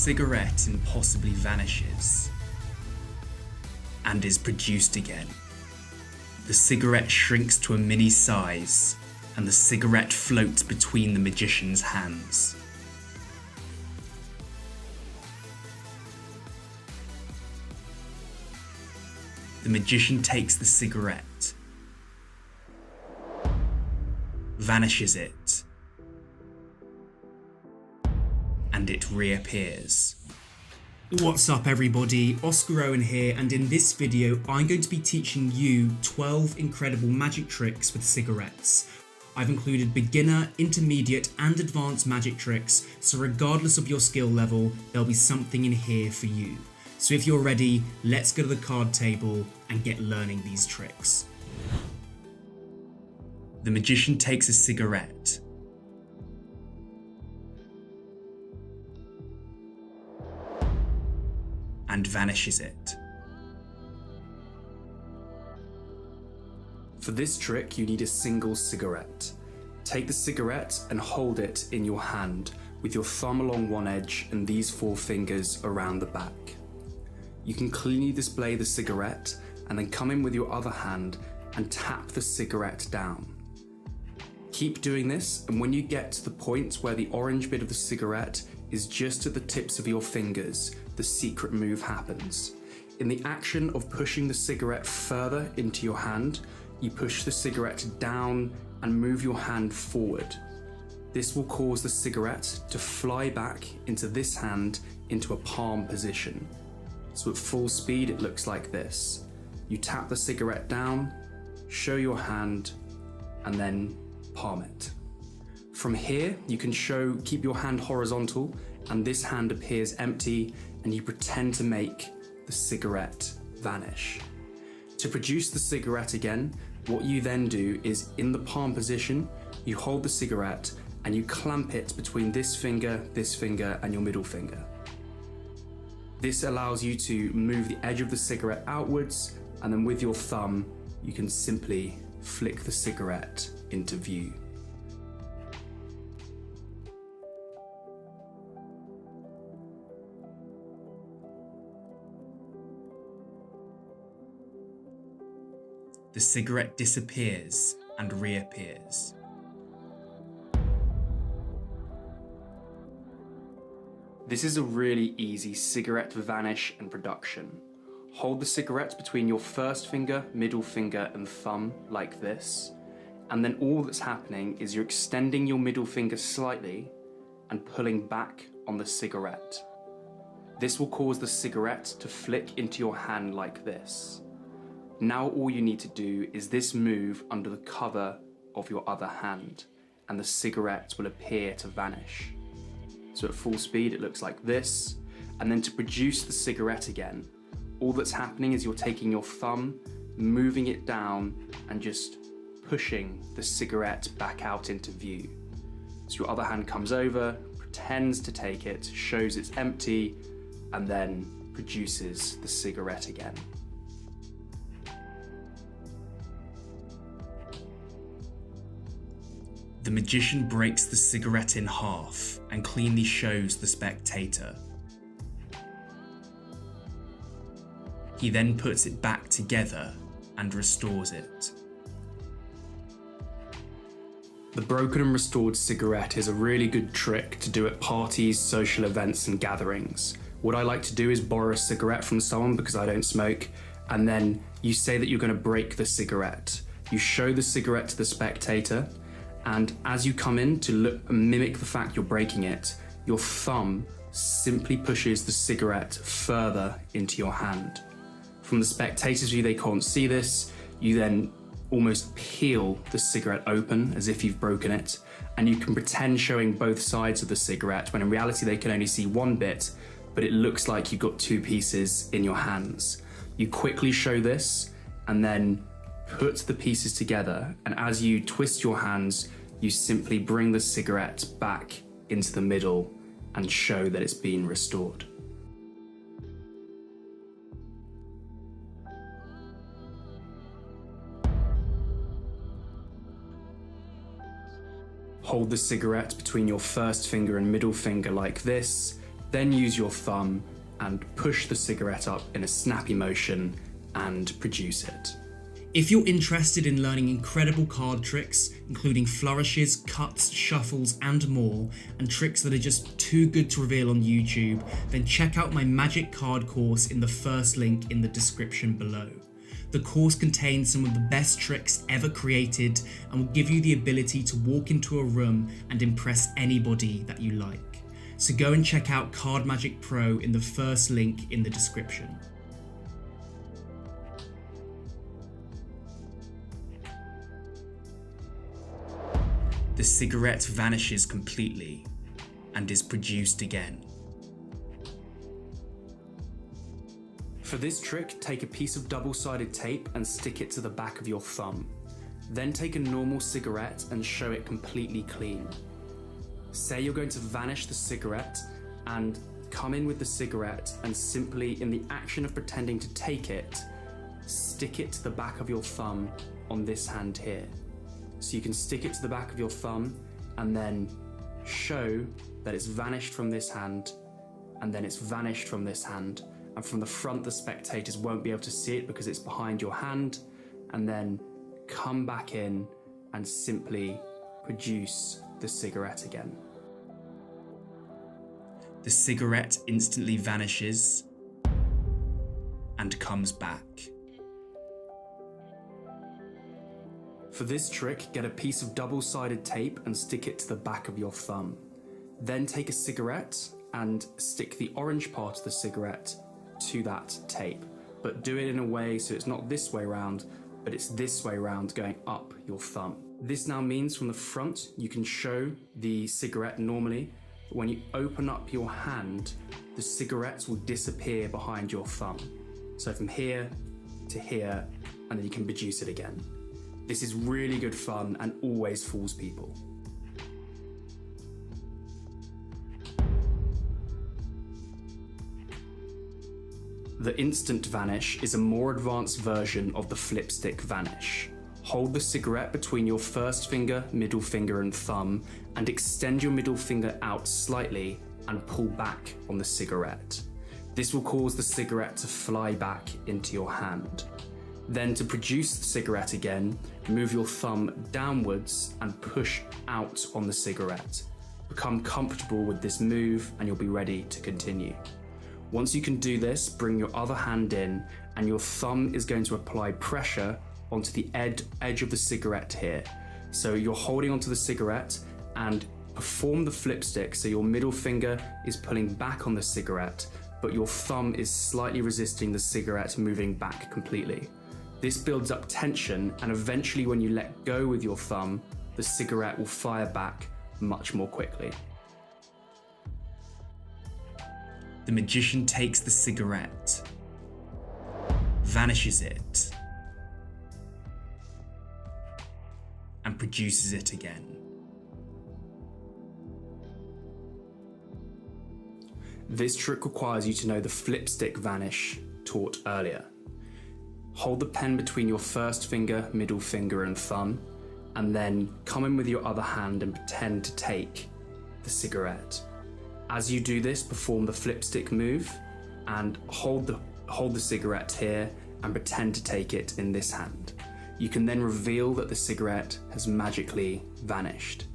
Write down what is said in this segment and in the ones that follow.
cigarette impossibly vanishes and is produced again. The cigarette shrinks to a mini size and the cigarette floats between the magician's hands. The magician takes the cigarette, vanishes it, and it reappears. What's up everybody, Oscar Owen here, and in this video I'm going to be teaching you 12 incredible magic tricks with cigarettes. I've included beginner, intermediate and advanced magic tricks, so regardless of your skill level, there'll be something in here for you. So if you're ready, let's go to the card table and get learning these tricks. The magician takes a cigarette, and vanishes it. For this trick, you need a single cigarette. Take the cigarette and hold it in your hand with your thumb along one edge and these 4 fingers around the back. You can cleanly display the cigarette and then come in with your other hand and tap the cigarette down. Keep doing this, and when you get to the point where the orange bit of the cigarette is just at the tips of your fingers, the secret move happens. In the action of pushing the cigarette further into your hand, you push the cigarette down and move your hand forward. This will cause the cigarette to fly back into this hand into a palm position. So at full speed it looks like this. You tap the cigarette down, show your hand, and then palm it. From here you can keep your hand horizontal and this hand appears empty and you pretend to make the cigarette vanish. To produce the cigarette again, what you then do is in the palm position, you hold the cigarette and you clamp it between this finger and your middle finger. This allows you to move the edge of the cigarette outwards, and then with your thumb, you can simply flick the cigarette into view. The cigarette disappears and reappears. This is a really easy cigarette vanish and production. Hold the cigarette between your first finger, middle finger and thumb like this, and then all that's happening is you're extending your middle finger slightly and pulling back on the cigarette. This will cause the cigarette to flick into your hand like this. Now all you need to do is this move under the cover of your other hand, and the cigarette will appear to vanish. So at full speed it looks like this, and then to produce the cigarette again, all that's happening is you're taking your thumb, moving it down and just pushing the cigarette back out into view. So your other hand comes over, pretends to take it, shows it's empty, and then produces the cigarette again. The magician breaks the cigarette in half and cleanly shows the spectator. He then puts it back together and restores it. The broken and restored cigarette is a really good trick to do at parties, social events and gatherings. What I like to do is borrow a cigarette from someone because I don't smoke, and then you say that you're going to break the cigarette. You show the cigarette to the spectator, and as you come in to mimic the fact you're breaking it, your thumb simply pushes the cigarette further into your hand. From the spectator's view, they can't see this. You then almost peel the cigarette open as if you've broken it, and you can pretend showing both sides of the cigarette when in reality they can only see one bit, but it looks like you've got 2 pieces in your hands. You quickly show this and then put the pieces together, and as you twist your hands, you simply bring the cigarette back into the middle and show that it's been restored. Hold the cigarette between your first finger and middle finger like this, Then use your thumb and push the cigarette up in a snappy motion and produce it. If you're interested in learning incredible card tricks, including flourishes, cuts, shuffles and more, and tricks that are just too good to reveal on YouTube, then check out my magic card course in the first link in the description below. The course contains some of the best tricks ever created and will give you the ability to walk into a room and impress anybody that you like. So go and check out Card Magic Pro in the first link in the description. The cigarette vanishes completely and is produced again. For this trick, take a piece of double-sided tape and stick it to the back of your thumb. Then take a normal cigarette and show it completely clean. Say you're going to vanish the cigarette and come in with the cigarette and simply, in the action of pretending to take it, stick it to the back of your thumb on this hand here. So you can stick it to the back of your thumb and then show that it's vanished from this hand, and then it's vanished from this hand, and from the front the spectators won't be able to see it because it's behind your hand, and then come back in and simply produce the cigarette again. The cigarette instantly vanishes and comes back. For this trick, get a piece of double-sided tape and stick it to the back of your thumb. Then take a cigarette and stick the orange part of the cigarette to that tape, but do it in a way so it's not this way round, but it's this way round going up your thumb. This now means from the front you can show the cigarette normally, but when you open up your hand, the cigarettes will disappear behind your thumb. So from here to here, and then you can produce it again. This is really good fun and always fools people. The instant vanish is a more advanced version of the flipstick vanish. Hold the cigarette between your first finger, middle finger and thumb, and extend your middle finger out slightly and pull back on the cigarette. This will cause the cigarette to fly back into your hand. Then, to produce the cigarette again, move your thumb downwards and push out on the cigarette. Become comfortable with this move and you'll be ready to continue. Once you can do this, bring your other hand in and your thumb is going to apply pressure onto the edge of the cigarette here. So you're holding onto the cigarette and perform the flipstick, so your middle finger is pulling back on the cigarette, but your thumb is slightly resisting the cigarette moving back completely. This builds up tension, and eventually when you let go with your thumb, the cigarette will fire back much more quickly. The magician takes the cigarette, vanishes it, and produces it again. This trick requires you to know the flipstick vanish taught earlier. Hold the pen between your first finger, middle finger and thumb, and then come in with your other hand and pretend to take the cigarette. As you do this, perform the flipstick move and hold the cigarette here and pretend to take it in this hand. You can then reveal that the cigarette has magically vanished.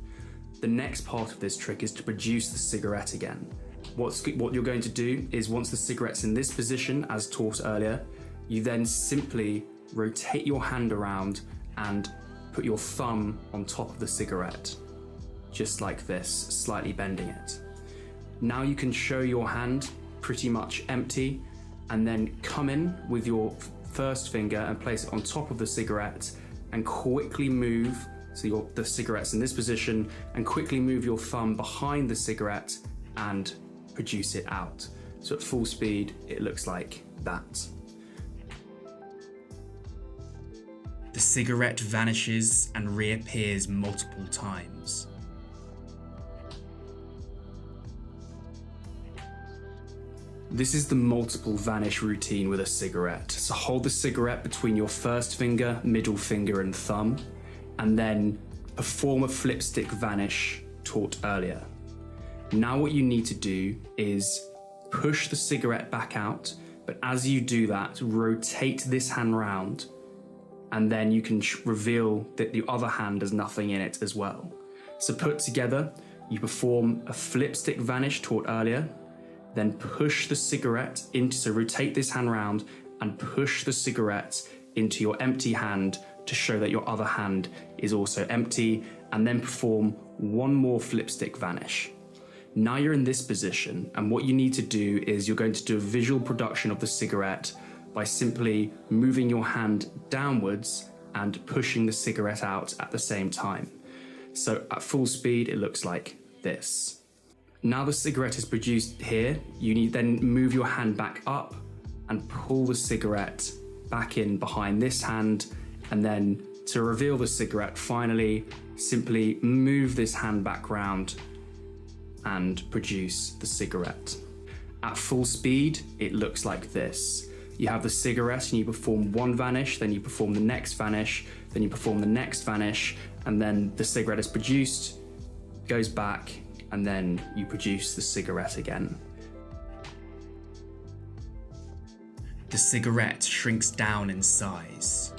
The next part of this trick is to produce the cigarette again. What you're going to do is, once the cigarette's in this position, as taught earlier, you then simply rotate your hand around and put your thumb on top of the cigarette, just like this, slightly bending it. Now you can show your hand pretty much empty, and then come in with your first finger and place it on top of the cigarette and quickly move, so the cigarette's in this position, and quickly move your thumb behind the cigarette and produce it out. So at full speed, it looks like that. The cigarette vanishes and reappears multiple times. This is the multiple vanish routine with a cigarette. So hold the cigarette between your first finger, middle finger and thumb, and then perform a flipstick vanish taught earlier. Now what you need to do is push the cigarette back out, but as you do that, rotate this hand round, and then you can reveal that the other hand has nothing in it as well. So put together, you perform a flip stick vanish taught earlier, then push the cigarette into, so rotate this hand round and push the cigarette into your empty hand to show that your other hand is also empty, and then perform one more flip stick vanish. Now you're in this position, and what you need to do is you're going to do a visual production of the cigarette by simply moving your hand downwards and pushing the cigarette out at the same time. So at full speed, it looks like this. Now the cigarette is produced here, you need then move your hand back up and pull the cigarette back in behind this hand, and then to reveal the cigarette, finally, simply move this hand back round and produce the cigarette. At full speed, it looks like this. You have the cigarette and you perform one vanish, then you perform the next vanish, then you perform the next vanish, and then the cigarette is produced, goes back, and then you produce the cigarette again. The cigarette shrinks down in size.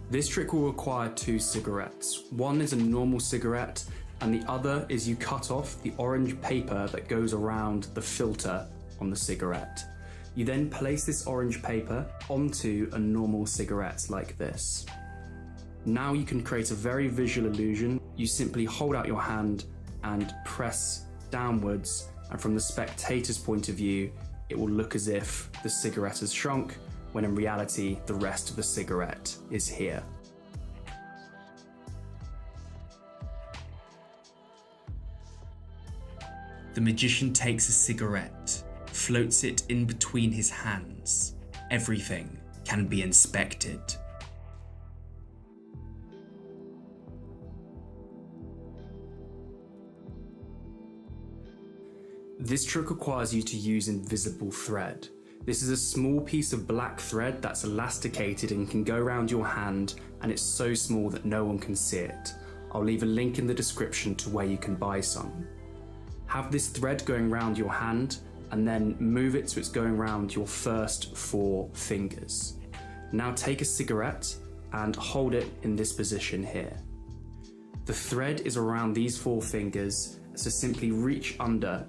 This trick will require two cigarettes. One is a normal cigarette, and the other is you cut off the orange paper that goes around the filter on the cigarette. You then place this orange paper onto a normal cigarette like this. Now you can create a very visual illusion. You simply hold out your hand and press downwards, and from the spectator's point of view, it will look as if the cigarette has shrunk, when in reality, the rest of the cigarette is here. The magician takes a cigarette, floats it in between his hands. Everything can be inspected. This trick requires you to use invisible thread. This is a small piece of black thread that's elasticated and can go around your hand, and it's so small that no one can see it. I'll leave a link in the description to where you can buy some. Have this thread going around your hand, and then move it so it's going around your first 4 fingers. Now take a cigarette and hold it in this position here. The thread is around these 4 fingers, so simply reach under,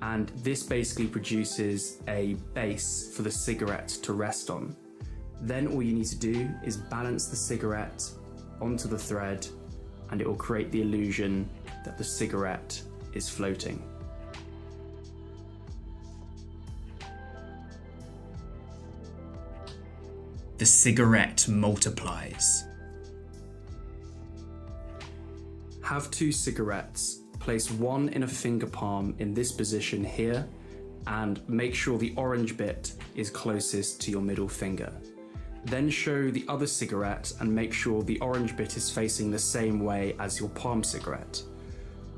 and this basically produces a base for the cigarette to rest on. Then all you need to do is balance the cigarette onto the thread, and it will create the illusion that the cigarette is floating. The cigarette multiplies. Have 2 cigarettes. Place one in a finger palm in this position here, and make sure the orange bit is closest to your middle finger. Then show the other cigarette and make sure the orange bit is facing the same way as your palm cigarette.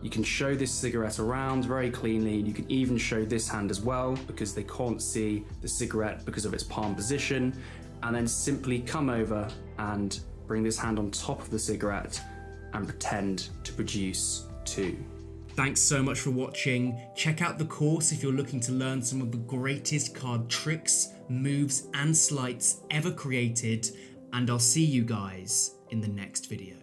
You can show this cigarette around very cleanly. You can even show this hand as well, because they can't see the cigarette because of its palm position, and then simply come over and bring this hand on top of the cigarette and pretend to produce 2. Thanks so much for watching. Check out the course if you're looking to learn some of the greatest card tricks, moves, and sleights ever created, and I'll see you guys in the next video.